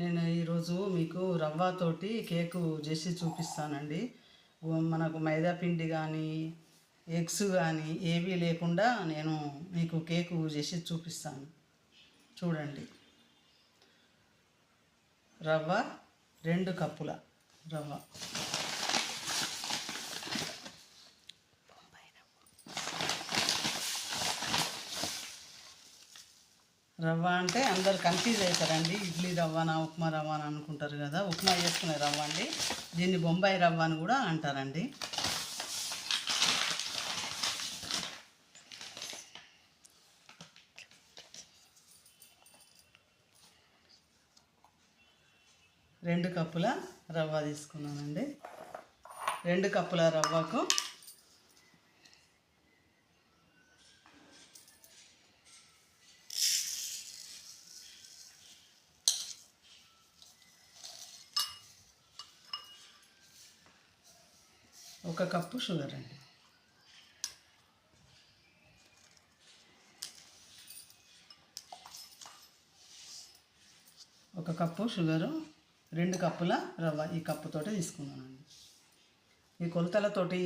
నేను ఈరోజు మీకు రవ్వతోటి కేకు చేసి చూపిస్తానండి. మనకు మైదా పిండి కానీ ఎగ్స్ కానీ ఏవీ లేకుండా నేను మీకు కేకు చేసి చూపిస్తాను. చూడండి. రవ్వ 2 కప్పుల రవ్వ, రవ్వ అంటే అందరు కన్ఫ్యూజ్ అవుతారండి. ఇడ్లీ రవ్వనా ఉప్మా రవ్వనా అనుకుంటారు కదా. ఉప్మా చేసుకునే రవ్వ అండి. దీన్ని బొంబాయి రవ్వ అని కూడా అంటారండి. రెండు కప్పుల రవ్వ తీసుకున్నానండి. 2 కప్పుల రవ్వకు ఒక కప్పు షుగర్ అండి. ఒక కప్పు షుగరు, 2 కప్పుల రవ్వ ఈ కప్పుతోటి తీసుకున్నానండి. ఈ కొలతలతోటి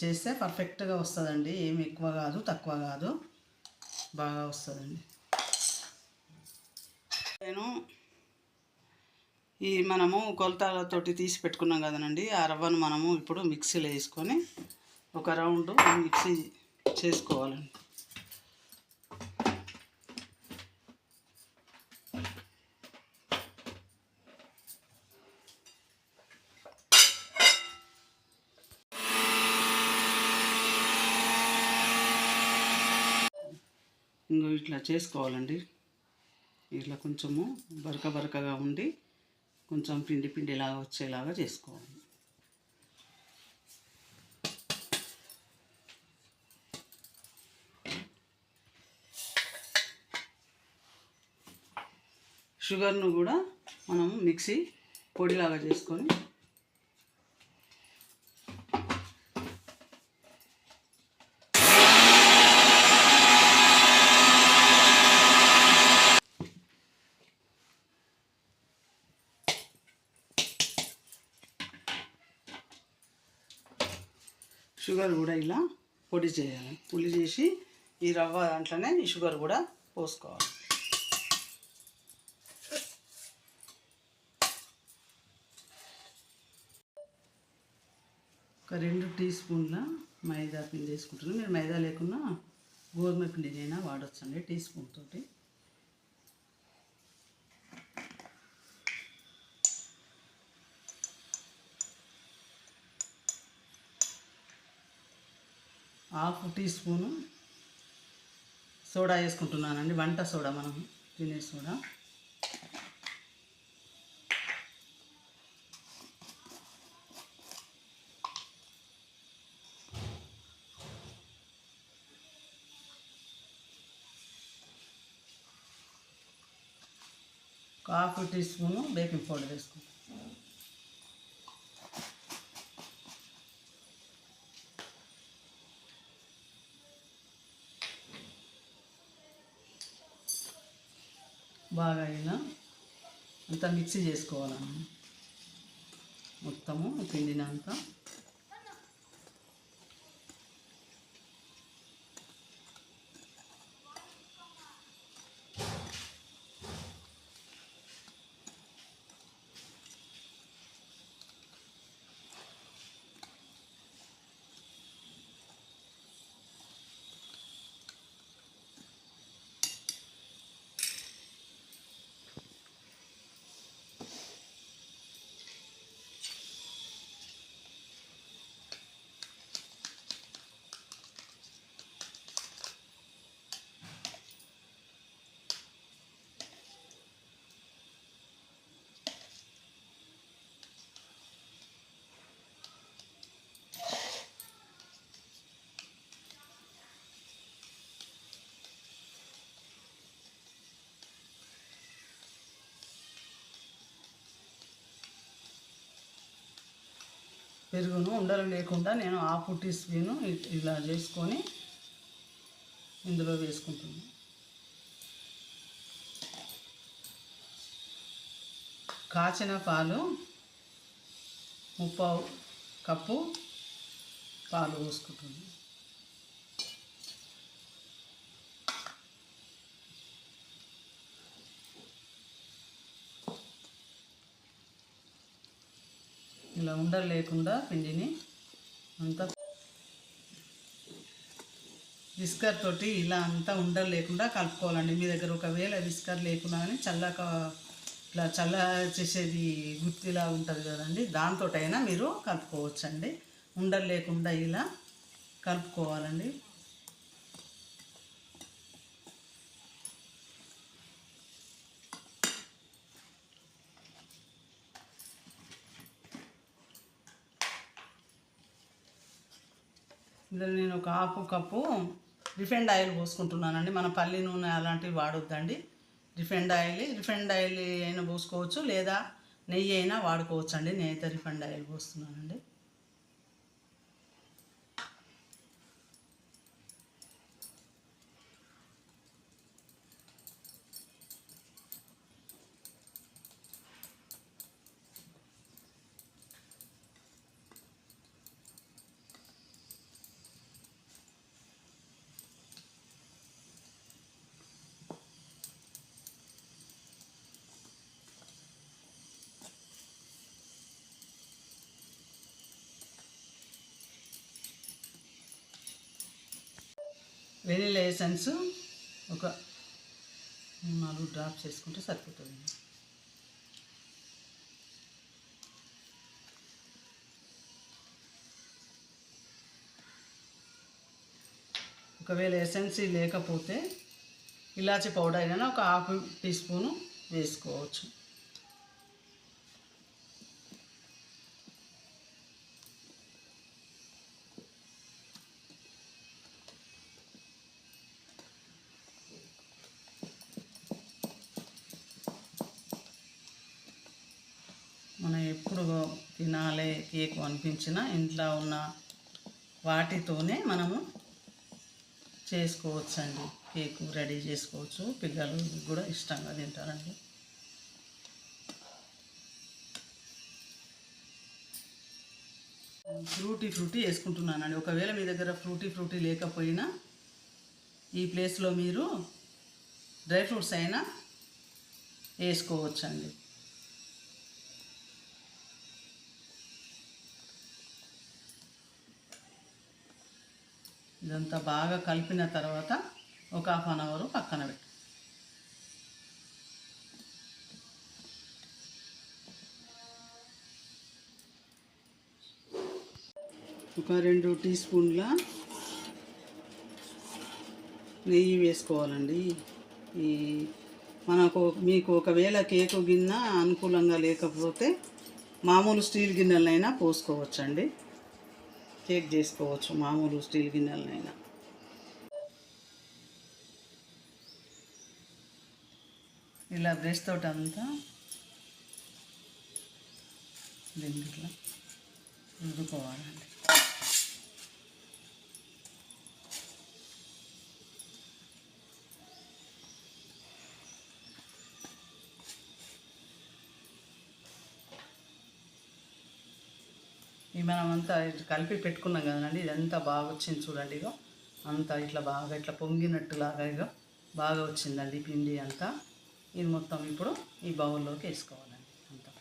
చేస్తే పర్ఫెక్ట్గా వస్తుందండి. ఏమి ఎక్కువ కాదు తక్కువ కాదు, బాగా వస్తుందండి. నేను మనము కొలతలతోటి తీసి పెట్టుకున్నాం కదనండి. ఆ రవ్వను మనము ఇప్పుడు మిక్సీలో వేసుకొని ఒక రౌండ్ మిక్సీ చేసుకోవాలండి. ఇంకో ఇట్లా చేసుకోవాలండి. ఇట్లా కొంచెము బరకగా ఉండి కొంచెం పిండిలాగా వచ్చేలాగా చేసుకోవాలి. షుగర్ను కూడా మనము మిక్సీ పొడిలాగా చేసుకొని షుగర్ కూడా ఇలా పొడి చేయాలి. పొడి చేసి ఈ రవ్వ దాంట్లోనే ఈ షుగర్ కూడా పోసుకోవాలి. ఒక 2 టీ స్పూన్ల మైదా పిండి వేసుకుంటున్నాను. మీరు మైదా లేకున్నా గోధుమ పిండినైనా వాడొచ్చండి. టీ స్పూన్ తోటి ½ టీ స్పూను సోడా వేసుకుంటున్నానండి. వంట సోడా, మనం తినే soda. ½ teaspoon baking powder వేసుకుంటాం. బాగా ఇలా అంతా మిక్సీ చేసుకోవాలన్న మొత్తము పిండినంతా. పెరుగును ఉండలు లేకుండా నేను ½ టీ స్పూను ఇలా చేసుకొని ఇందులో వేసుకుంటున్నాను. కాచిన పాలు 3/4 కప్పు పాలు పోసుకుంటుంది. ఇలా ఉండలు లేకుండా పిండిని అంతా విస్కర్ తోటి ఇలా అంతా ఉండలు లేకుండా కలుపుకోవాలండి. మీ దగ్గర ఒకవేళ విస్కర్ లేకున్నా కానీ ఇట్లా చల్ల చేసేది గుత్తిలా ఉంటుంది కదండి, దాంతో అయినా మీరు కలుపుకోవచ్చండి. ఉండలు లేకుండా ఇలా కలుపుకోవాలండి. ఇందులో నేను ఒక 1/2 కప్పు రిఫైండ్ ఆయిల్ పోసుకుంటున్నానండి. మన పల్లి నూనె అలాంటివి వాడొద్దండి. రిఫైండ్ ఆయిల్ అయినా పోసుకోవచ్చు, లేదా నెయ్యి అయినా వాడుకోవచ్చు అండి. నేనైతే రిఫైండ్ ఆయిల్ పోస్తున్నానండి. వెనిలా ఎసెన్స్ ఒక 4 డ్రాప్స్ వేసుకుంటే సరిపోతుంది. ఒకవేళ ఎసెన్స్ లేకపోతే ఇలాచీ పౌడర్ అయినా ఒక 1/2 టీ స్పూను వేసుకోవచ్చు. మనం ఎప్పుడు తినాలి కేక్ అనిపించినా ఇంట్లో ఉన్న వాటితోనే మనము చేసుకోవచ్చండి. కేకు రెడీ చేసుకోవచ్చు. పిల్లలు కూడా ఇష్టంగా తింటారండి. ఫ్రూటీ వేసుకుంటున్నానండి. ఒకవేళ మీ దగ్గర ఫ్రూటీ లేకపోయినా ఈ ప్లేస్లో మీరు డ్రై ఫ్రూట్స్ అయినా వేసుకోవచ్చండి. ఇదంతా బాగా కలిపిన తర్వాత ఒక 1/2 అవర్ పక్కన పెట్టి ఒక 2 టీ స్పూన్ల నెయ్యి వేసుకోవాలండి. మీకు ఒకవేళ కేకు గిన్నె అనుకూలంగా లేకపోతే మామూలు స్టీల్ గిన్నెలైనా పోసుకోవచ్చండి. కేక్ చేసుకోవచ్చు మామూలు స్టీల్ గిన్నెలనైనా. ఇలా బ్రష్ తోటి అంతా దీనికి ఇట్లా రుద్దుకోవాలండి. ఇది మనం అంతా కలిపి పెట్టుకున్నాం కదండి, ఇదంతా బాగా వచ్చింది చూడండి. ఇగో అంతా ఇట్లా బాగా ఇట్లా పొంగినట్టులాగా ఇగో బాగా వచ్చిందండి పిండి అంతా. ఇది మొత్తం ఇప్పుడు ఈ బౌల్లోకి వేసుకోవాలండి అంతా.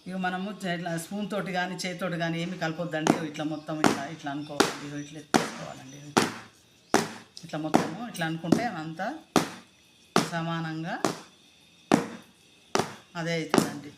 ఇక మనము ఇట్లా స్పూన్ తోటి కానీ చేతితోటి కానీ ఏమి కలపొద్దండి. ఇట్లా మొత్తం ఇట్లా అనుకోవాలండి. ఇట్లా తీసుకోవాలండి. ఇట్లా మొత్తము ఇట్లా అనుకుంటే అంతా సమానంగా అదే అవుతుందండి.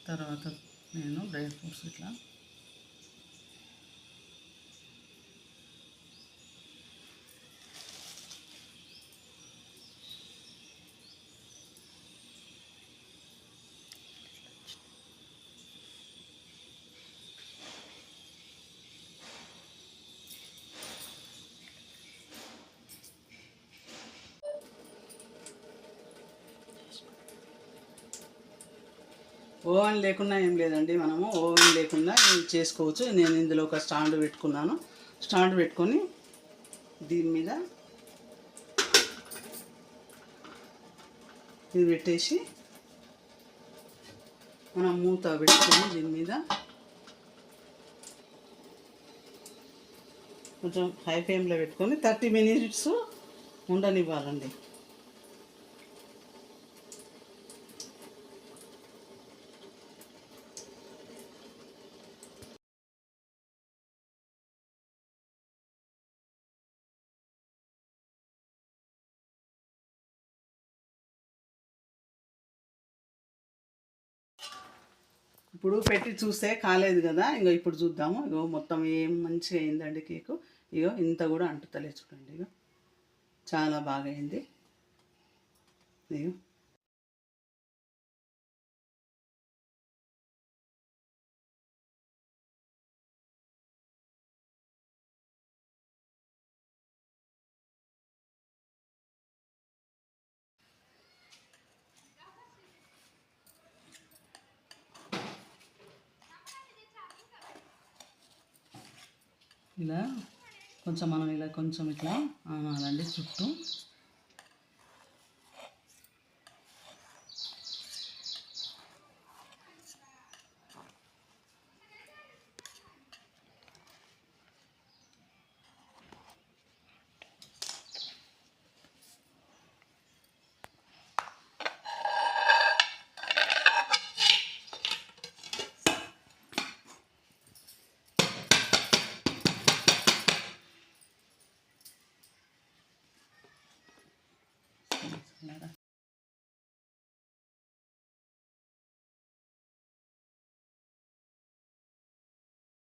తర్వాత నేను డ్రై ఫ్రూట్స్ ఇట్లా ఓవెన్ లేకుండా ఏం లేదండి, మనము ఓవెన్ లేకుండా చేసుకోవచ్చు. నేను ఇందులో ఒక స్టాండ్ పెట్టుకున్నాను. స్టాండ్ పెట్టుకొని దీని మీద ఇది పెట్టేసి మనం మూత పెట్టుకొని దీని మీద కొంచెం హై ఫ్లేమ్లో పెట్టుకొని 30 మినిట్స్ ఉండనివ్వాలండి. ఇప్పుడు పెట్టి చూస్తే కాలేదు కదా, ఇంకో ఇప్పుడు చూద్దాము. ఇగో మొత్తం ఏం మంచిగా అయిందండి కేకు. ఇగో ఇంత కూడా అంటుతలే చూడండి. ఇగో చాలా బాగా అయింది. ఇగో ఇలా కొంచెం మనం ఇలా కొంచెం ఇట్లా అనాలండి చుట్టూ.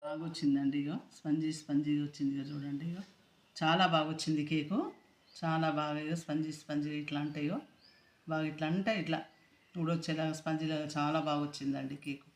బాగా వచ్చిందండి. ఇగో స్పంజీగా వచ్చింది. ఇక చూడండి, ఇగో చాలా బాగా వచ్చింది కేకు. చాలా బాగా ఇగో స్పంజీగా ఇట్లా అంటే, ఇగో బాగా ఇట్లా అంటే ఇట్లా ఊడొచ్చేలాగా స్పంజీలాగా చాలా బాగా వచ్చిందండి కేకు.